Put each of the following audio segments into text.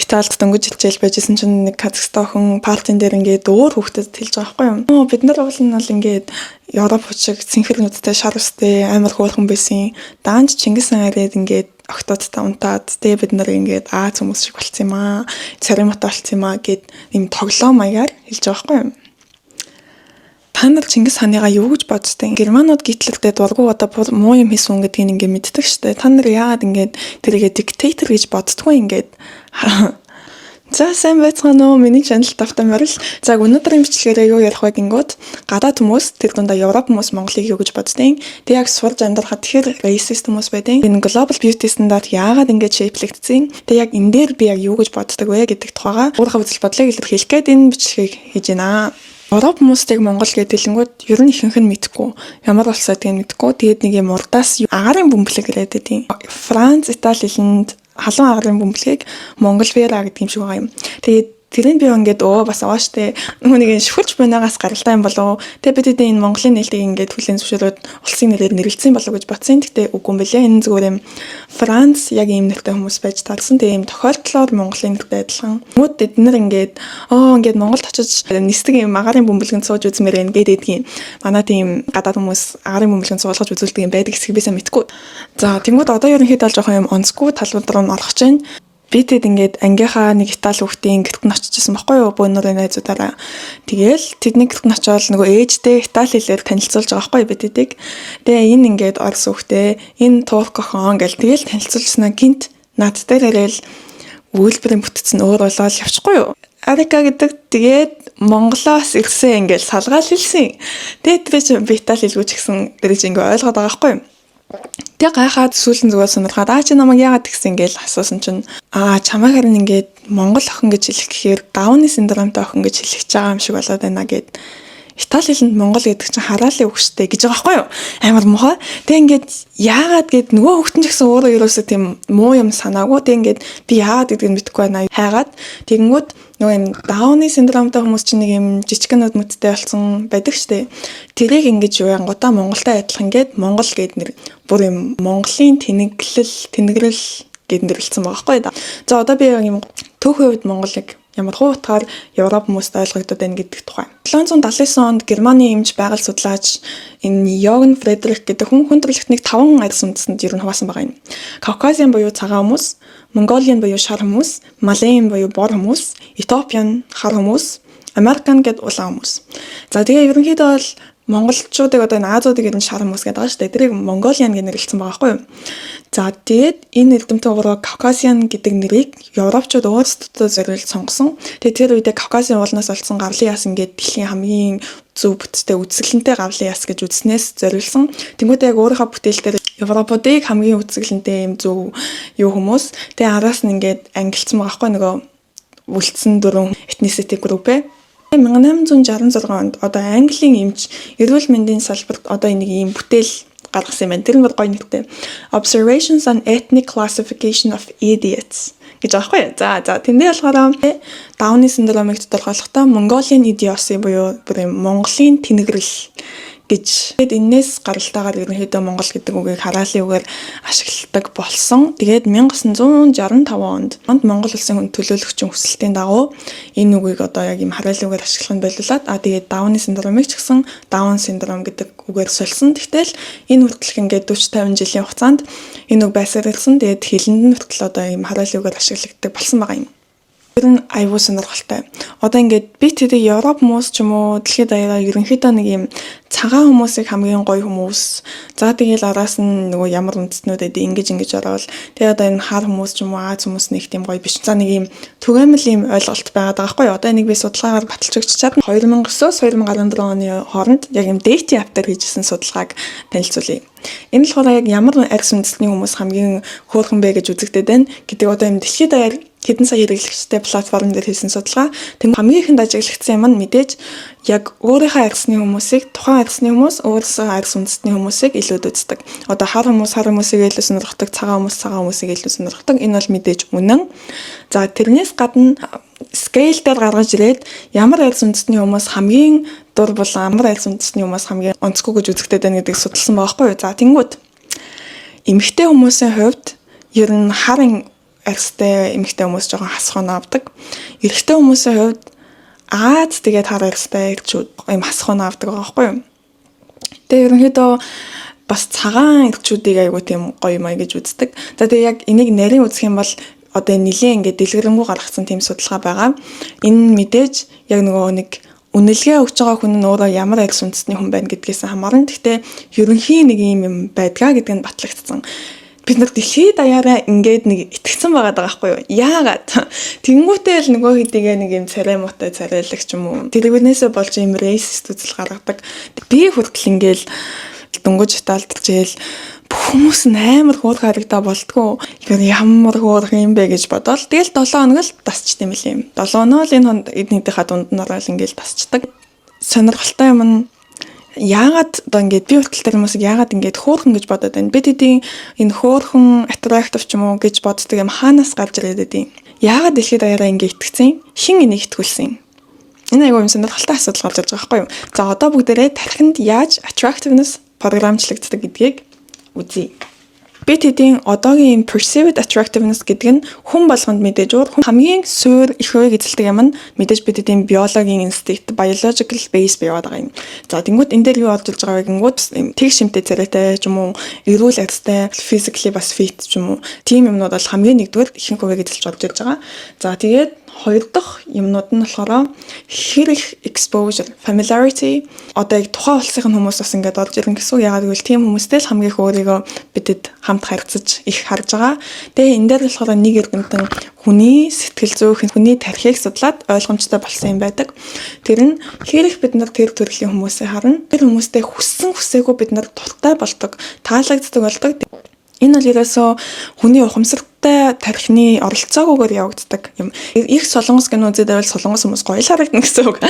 Италид дөнгөж хичээл байжсэн чинь нэг Казахстан хүн партийн дээр ингээд өөр хүүхдэд хэлж байгаа байхгүй юу? Бид нар бол нь ингээд Европ шиг цэнхэрнүүдтэй шар устэй амар хөөрхөн байсан. Даанч Чингис хаан ирээд ингээд октодтой унтаад тэгээ бид нар ингээд Аз хүмүүс шиг болцсон юм аа. Цариматай болцсон юм аа гэд юм тоглоом маягаар хэлж байгаа байхгүй юу? Та нар Чингис хааныгаа юу гэж боддтой? Германууд гитлэгдээ дургу одоо муу юм хийсэн гэдгийг ингээд мэддэг штэ. Та нар яагаад ингээд тэрийгэ диктатор гэж боддгоо ингээд За сайн байцгаана уу миний channel тавтай морил. За өнөөдрийн бичлэгээрээ юу ярих вэ гингүүд гадаад хүмүүс тэр дундаа Европ хүмүүс Монголыг юу гэж боддیں۔ Тэг яг сурж амьдрахад тэгэхээр racist хүмүүс байдیں۔ Энэ global beauty стандарт яагаад ингэж шийдлэгдсэн? Тэг яг энэ дээр би яг юу гэж боддог вэ гэдэг тухайга өөрийнхөө үзэл бодлыг илэрхийлэх гээд энэ бичлэгийг хийж байна. Европ хүмүүстийг Монгол гэдэг хэлэнгүүд ер нь ихэнх нь мэдхгүй. Ямар улсаа гэдгийг мэдхгүй. Тэгээд нэг юм урдаас агарын бөмбөлөг гэдэг тийм. Франц, Итали хэлэнд халуун агарын бөмбөлгийг Монгол Вера гэдэг юм шиг байгаа юм. Тэгээд тэрийг би ингээд бас ааштай нүг шүхэлж байнаагаас гаралтай юм болов. Тэгээд бид энэ Монголын нээлтийг ингээд хүлээн зөвшөөрөөд улсын нэрээр нэрлэлцсэн болов гэж бодсон. Гэхдээ үгүй юм бэлээ. Энэ зүгээр юм Франц яг ийм нэртэй хүмүүс байж таарсан. Тэгээд ийм тохиолдлоор Монголын нэртэй адилхан. Мууд эднэр ингээд Монголд очиж нисдэг юм агарын бөмбөлгөнд сууж үзмээр байна гэдэг юм. Манай тийм гадаад хүмүүс агарын бөмбөлгөнд суулгаж үзүүлдэг юм байдаг хэсэг бисаа мэдгүй. За тэнгууд одоо ерөнхийдөө л жоохон юм онцгүй талбар руу орох гэж байна. Би тэд ингээд ангийнхаа нэг Итали хүүхдийн гэрт нь очижсэн байхгүй юу? Бөөнөрийн найзуудаараа. Тэгээл тэдний гэрт нь очиод нөгөө ээжтэй Итали хэлээр танилцуулж байгаа байхгүй юу би тэдийг. Тэгээ энэ ингээд орос хүүхдээ энэ турк охин гэл тэгээл танилцуулснаа гинт над дээр ирээл үйлбэрийн бүтцэн өөр болоод явчихгүй юу? Арика гэдэг тэгээд Монголоос ирсэн ингээд салгаал хэлсэн. Тэгээд би Итали хэлгүүч гэсэн дэрэж ингээд ойлгоод байгаа байхгүй юу? Тэг гайхаад сүүлэн зүгээр сонирхоод чи намайг яагаад тэгсэн гээл асуусан чинь чамайг харин ингээд Монгол охин гэж хэлэх гэхээр Дауны синдромтой охин гэж хэлэх байгаа юм шиг болоод байна гэд Итали хэлэнд Монгол гэдэг чинь хараалын үг штэ гэж байгаа байхгүй юу? Амар муухай. Тэг ингээд яагаад гэд нөгөө хүүхдэн ч гэсэн өөрөө ерөөсөө тийм муу юм санаагүй. Тэг ингээд би яагаад гэдгийг мэдэхгүй байна. Хайгаад тэгэнгүүт нөгөө юм Дауны синдромтой хүмүүс чинь нэг юм жижигнүүд мэдтэй болсон байдаг штэ. Тэрийг ингэж юу янгуудаа Монголтай адилхан гээд Монгол гээд нэр бүр юм Монголын тэнэгрэл гээд нэрлэлсэн байгаа байхгүй да. За одоо би юм төв хувьд Монголыг ямар хуутгаар Европ хүмүүст ойлгогдоод байна гэдэг тухай. 1779 онд Германы эмч байгаль судлаач энэ Йоганн Фредерик гэдэг хүн хүндрэлтнийг 5 арьс үндэстэнд ер нь хуваасан байгаа юм. Кавказын буюу цагаан хүмүүс, Монголын буюу шар хүмүүс, Малайын буюу бор хүмүүс, Этиопийн хар хүмүүс, Американ гэдэг улаан хүмүүс. За тэгээ ерөнхийдөө бол монголчуудыг одоо энэ Азиудыг ер нь шар хүмүүс гэдэг байгаа шүү дээ. Тэрийг Mongolian гэж нэрлэлсэн байгаа байхгүй юу? За тэгээд энэ эрдэмтэн өөрөө Caucasian гэдэг нэрийг европчууд өөрсдөө зориулж сонгосон. Тэгээд тэр үедээ Caucasian уулнаас олдсон гавлын яс ингээд дэлхийн хамгийн зөв бүтцтэй үзэсгэлэнтэй гавлын яс гэж үзснээс зориулсан. Тэнгүүд яг өөрийнхөө бүтээлдээр европуудыг хамгийн үзэсгэлэнтэй юм зөв юу хүмүүс. Тэгээд араас нь ингээд ангилсан байгаа байхгүй нөгөө үлдсэн 4 ethnicity group 1866 онд одоо Английн эмч эрүүл мэндийн салбарт одоо нэг ийм бүтээл гаргасан юм байна. Тэр нь гоё нэртэй. Observations on Ethnic Classification of Idiots гэж аахгүй. За тэндээ болохоор Дауны синдромыг тодорхойлохдоо Mongolian idiocy буюу Монголын тэнэгрэл гэж. Тэгээд энэс гаралтайгаар ерөнхийдөө Монгол гэдэг үгийг хараалын үгээр ашигладаг болсон. Тэгээд 1965 онд Монгол улсын хүн төлөөлөгчийн хүсэлтийн дагуу энэ үгийг одоо яг юм хараалын үгээр ашиглах нь болиулаад тэгээд Дауны синдромыг ч гэсэн Даун синдром гэдэг үгээр сольсон. Тэгтэл энэ хүртэлх ингээд 40-50 жилийн хугацаанд энэ үг байсарилсан. Тэгээд хэлэнд нь хүртэл одоо юм хараалын үгээр ашиглагддаг болсон байгаа юм. Тэр нь аюул сонирхолтой. Одоо ингээд би тэдэг Европ хүмүүс ч юм уу дэлхийд даяараа ерөнхийдөө нэг юм цагаан хүмүүсийг хамгийн гоё хүмүүс. За тэгэл араас нь нөгөө ямар үндэстнүүдэд ингэж ороод тэгээ одоо энэ хар хүмүүс ч юм уу Аз хүмүүс нэг тийм гоё биш. За нэг юм түгээмэл юм ойлголт байгаад байгаа байхгүй юу? Одоо нэг би судалгаагаар баталж өгчихэд 2009-оос 2014 оны хооронд яг юм Dating app дээр хийжсэн судалгааг танилцуулъя. Энэ болохоор яг ямар арьс үндэстний хүмүүс хамгийн хөөрхөн бэ гэж үзэгдээд байна гэдэг одоо юм дэлхийд даяар хэдэн сая хэрэглэгчтэй платформ дээр хийсэн судалгаа. Тэгм хамгийн ихэнд ажиглагдсан юм нь мэдээж яг өөрийнхөө арьсны хүмүүсийг тухайн арьсны хүмүүс өөрсдөө арьс үндэстний хүмүүсийг илүү үздэг. Одоо хар хүмүүсийг илүү сонирхдаг, цагаан хүмүүсийг илүү сонирхдаг. Энэ бол мэдээж үнэн. За тэрнээс гадна scale дээр гаргаж ирээд ямар арьс үндэстний хүмүүс хамгийн дур булан, ямар арьс үндэстний хүмүүс хамгийн онцгүй гэж үзэгдээд байна гэдгийг судалсан байгаа байхгүй юу? За тэнгууд эмэгтэй хүмүүсийн хувьд ер нь хар арьстай эмэгтэй хүмүүс жоохон хасхуун авдаг. Эрэгтэй хүмүүсийн хувьд Аз тэгээд хар арьстай эрчүүд юм хасхуун авдаг байгаа байхгүй юу? Тэгээд ерөнхийдөө бас цагаан эрчүүдийг айгуу тийм гоё маяг гэж үздэг. За тэгээд яг энийг нарийн үзэх юм бол одоо нэлийн ингээд дэлгэрэнгүй гаргацсан тийм судалгаа байгаа. Энэ мэдээж яг нөгөө нэг үнэлгээ өгж байгаа хүн нь өөрөө ямар арьс үндэсний хүн байна гэдгээс хамаарна. Гэхдээ ерөнхийн нэг юм байдгаа гэдэг нь батлагдсан. Бид нар дэлхийд даяараа ингээд нэг итгэцэн байгаа байхгүй юу? Яагаад? Тэнгүүтэл нөгөө хэдийгээ нэг юм царай муутай царайлагч юм уу? Тэрвэрнээсээ болж юм рейсист үзэл гаргадаг. Би хүртэл ингээд дөнгөж таалдчихэл бүх хүмүүс амар хөөрхөн харагдаа болтгоо. Тэгэхээр ямар хөөрхөн юм бэ гэж бодоод тэгэл 7 хоног л тасчт юм лээ. 7 хоног л энэ эднийхээ дунд нь орол ингээд тасчдаг. Сонирхолтой юм нь яагаад одоо ингээд би хүртэл тэр хүмүүсийг яагаад ингээд хөөрхөн гэж бодоод байна. Бид хэдийн энэ хөөрхөн attractive ч юм уу гэж боддог юм хаанаас гарч ирээд байдیں۔ Яагаад дэлхийд даяараа ингээд итгэцэн? Хин энийг итгүүлсэн? Энэ айгүй юм сонирхолтой асуудал гарч ирж байгаа байхгүй юу? За одоо бүгдээрээ тархинд яаж attractiveness програмчлагддаг гэдгийг үзье. Бид хэдийн одоогийн perceived attractiveness гэдэг нь хүн болгонд мэдээж хамгийн суур их хувийг эзэлдэг юм нь мэдээж бид хэдийн биологийн инстинкт, biological base байгаад байгаа юм. За тэнгууд энэ дээр юу олж ирж байгаа гингүүд тэг шимтэй царайтай ч юм уу, эрүүл арьстай, physically бас fit ч юм уу. Тийм юмнууд бол хамгийн нэгдүгээр ихэнх хувийг эзэлж орж ирж байгаа. За тэгээд хоёр дахь юмнууд нь болохоор хэрэг exposure, familiarity. Одоо яг тухайн улсын хүмүүс бас ингээд орж ирэн гэсэн үг. Яагаад гэвэл тийм хүмүүстэй л хамгийн их өөрийгөө бидэд хамт харьцаж их харж байгаа. Тэгээ энэ дээр болохоор нэг эрдэмтэн хүний сэтгэл зүйн, хүний тархийг судлаад ойлгомжтой болсон юм байдаг. Тэр нь хэрэг бид нар тэр төрлийн хүмүүсээ харна. Тэр хүмүүстэй хүссэн хүсээгүй бид нар дуртай болдог, таалагддаг болдог. Энэ бол ерөөсөө хүний ухамсартай тархины оролцоогүйгээр явагддаг юм. Их солонгос кино үзээд байвал солонгос хүмүүс гоё л харагдана гэсэн үг.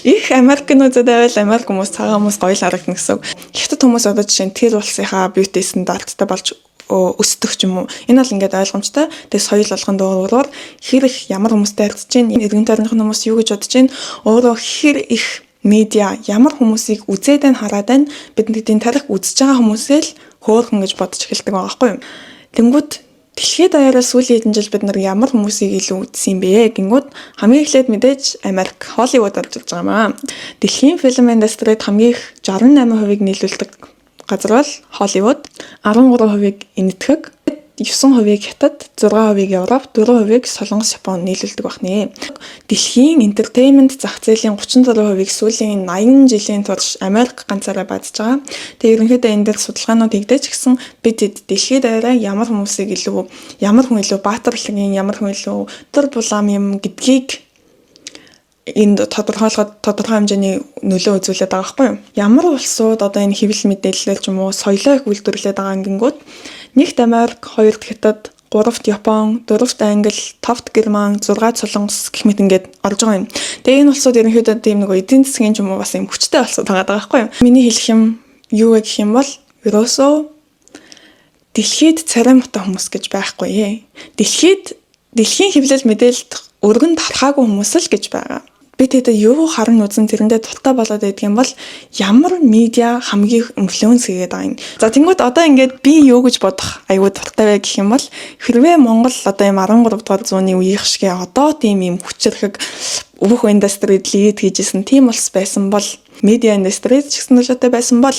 Их Америк кино үзээд байвал Америк хүмүүс цагаан хүмүүс гоё л харагдана гэсэн үг. Хятад хүмүүс одоо жишээ нь тэр улсынхаа beauty стандарттай болж өсдөг ч юм уу. Энэ бол ингээд ойлгомжтой. Тэгээ соёл болгонд өөрөөр хэр их ямар хүмүүстэй харьцаж чинь, иргэн тойрных хүмүүс юу гэж бодож чинь, өөрөө хэр их медиа ямар хүмүүсийг үзээд хараад байна. Бидний тийм тарих үзэж байгаа хүмүүсээ л хөөрхөн гэж бодож эхэлдэг байгаа байхгүй юу. Тэнгүүд дэлхийд даяараа сүүлийн хэдэн жил бид нар ямар хүмүүсийг илүү үзсэн бэ гингүүд хамгийн эхлээд мэдээж Америк, Холливуд болж байгаа юм аа. Дэлхийн фильм индустрид хамгийн их 68% нийлүүлдэг газар бол Холливуд, 13% энэтхэг, 9% Хятад, 6% Европ, 4% Солонгос, Япон нийлүүлдэг байна. Дэлхийн entertainment зах зээлийн 37%-ийг сүүлийн 80 жилийн турш Америк ганцаараа баазж байгаа. Тэгээ ерөнхийдөө энэ дээр судалгаанууд хийгдэж гисэн бид дэлхийд даяараа ямар хүн илүү баатарлагын, ямар хүн илүү төр булаам юм гэдгийг энд тодорхой хэмжээний нөлөө үзүүлээд байгаа байхгүй юу? Ямар улсууд одоо энэ хэвлэл мэдээлэл ч юм уу соёлоо их үйлдвэрлээд байгаа гингүүд нэгт Америк, хоёрт Хятад, гуравт Япон, дөрөвт Англи, тавт Герман, 6-т Солонгос гэх мэт ингээд орж байгаа юм. Тэгээ энэ улсууд ерөнхийдөө тийм нэг эдийн засгийн ч юм уу бас юм хүчтэй улсууд байгаа байхгүй юу? Миний хэлэх юм юу вэ гэх юм бол ерөөсөө дэлхийд царай муутай хүмүүс гэж байхгүй. Дэлхийн хэвлэл мэдээлэлд өргөн тархаагүй хүмүүс л гэж байгаа. Бид хэдэ юу харан үзэн тэрэндээ дуртай болоод байдаг юм бол ямар медиа хамгийн инфлюенс хийгээд байгаа юм. За тэнгууд одоо ингээд би юу гэж бодох аюул дуртай вэ гэх юм бол хэрвээ Монгол одоо юм 13 дугаар зууны үеийнх шиг одоо тийм юм хүчрхэг бүх индустрид лид хийжсэн тийм улс байсан бол медиа индустрид ч гэсэн нөлөөтэй байсан бол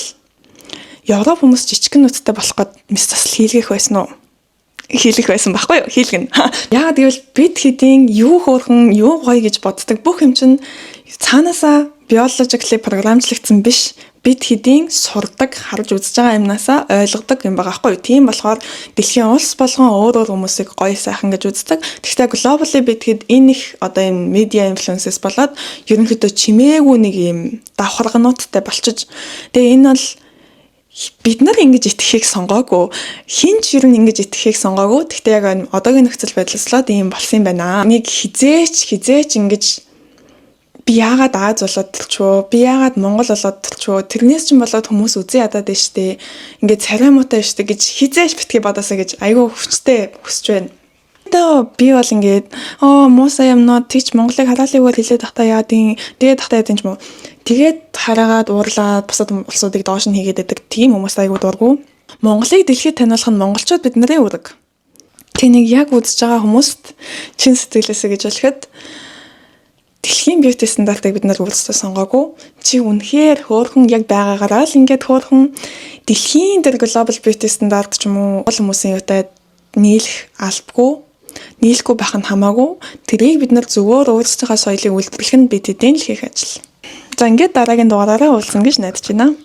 Европ хүмүүс жижигхэн нүдтэй болох гээд мис засал хийлгэх байсан уу? Хийлэх байсан байхгүй юу? Хийлгэн. Яагаад гэвэл бид хэдийн юу хөөрхөн, юу гоё гэж боддог бүх юм чинь цаанаасаа биологically програмчлагдсан биш. Бид хэдийн сурдаг, харж үзэж байгаа юмнасаа ойлгодог юм байгаа байхгүй юу? Тийм болохоор дэлхийн улс болгон өөр хүмүүсийг гоё сайхан гэж үздэг. Гэхдээ globally бид хэд энэ их одоо энэ media influences болоод ерөнхийдөө чимээгүй нэг юм давхаргануудтай болчихж. Тэгээ энэ бол бид нар ингэж итгэхийг сонгоогүй. Хинч ер нь ингэж итгэхийг сонгоогүй. Гэхдээ яг одоогийн нөхцөл байдлааслаад ийм болсон юм байна. Нэг хизээч ингэж би яагаад Аз болоод төрчвөө, би яагаад Монгол болоод төрчвөө, тэрнээс ч болоод хүмүүс үзээ ядаад байна штэ. Ингээд царай муутай штэ гэж хизээч битгий бодосоо гэж айгүй хүчтэй хүсэж байна. Би бол ингээд муусаа юмнууд тийч Монголыг хараалыгаар хилээд тахта яадын тэгээд тахта яадын ч юм уу тэгээд хараагаад уурлаад бусад улсуудыг доош нь хийгээд байдаг тийм хүмүүс айгуу дургу. Монголыг дэлхийд таниулах нь монголчууд бид нарын үүрэг. тэнийг яг үзэж байгаа хүмүүст чин сэтгэлээсээ гэж хэлэхэд дэлхийн бьюти стандартыг бид нар өөрсдөө сонгоогүй. Чи үнэхээр хөөрхөн яг байгаагаараа л ингээд хөөрхөн дэлхийн дээр глобал бьюти стандарт ч юм уу хүмүүсийн юутай нийлэхгүй байх нь хамаагүй. Тэрийг бид нар зөвөр өөрсдийнхөө соёлыг үйлдвэрлэх нь бид эдийн л хийх ажил. За ингээд дараагийн дугаараараа уулзсан гэж найдаж байна.